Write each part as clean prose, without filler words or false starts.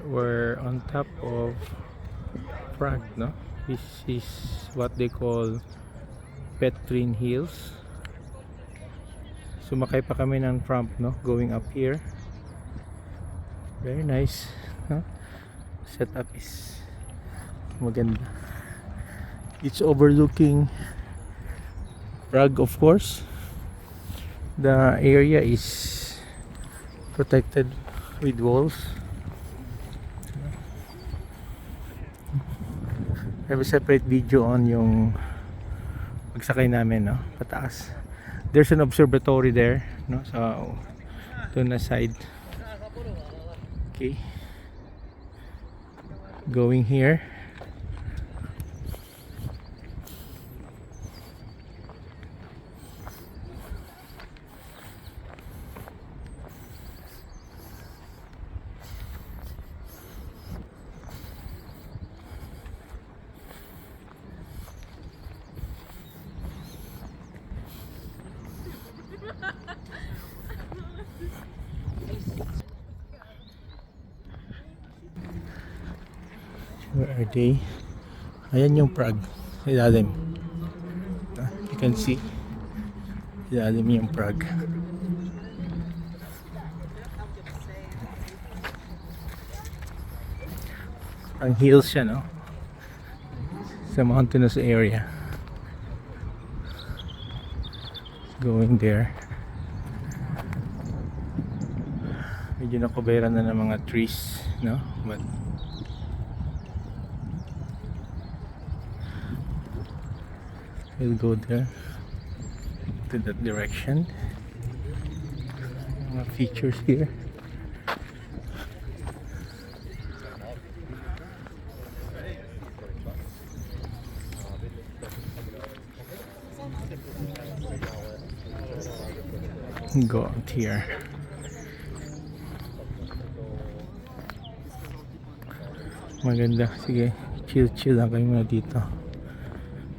we're on top of Prague, no? This is what they call Petrin Hills. Sumakay pa kami ng tram, no? Going up here. Very nice, no? Setup is maganda. It's overlooking Prague, of course. The area is protected with walls. I have a separate video on yung pagsakay namin, no? Pataas. There's an observatory there, no? So doon na side. Okay. Going here. Where are they? Ayan yung Prague. Ilalim. You can see. Ilalim yung Prague. Ang hills siya, no? Sa mountainous area. Going there. Medyo nakuberan na ng mga trees, no? But we'll go there to that direction. Mga features here. Go out here. Maganda. Sige, chill lang kayo muna dito.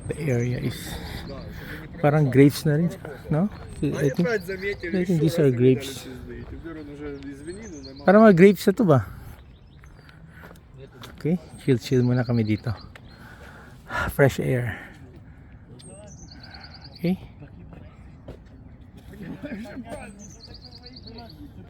The area is parang grapes na rin, no? I think these are grapes. Parang mga grapes na to ba? Okay, chill muna kami dito. Fresh air. Okay.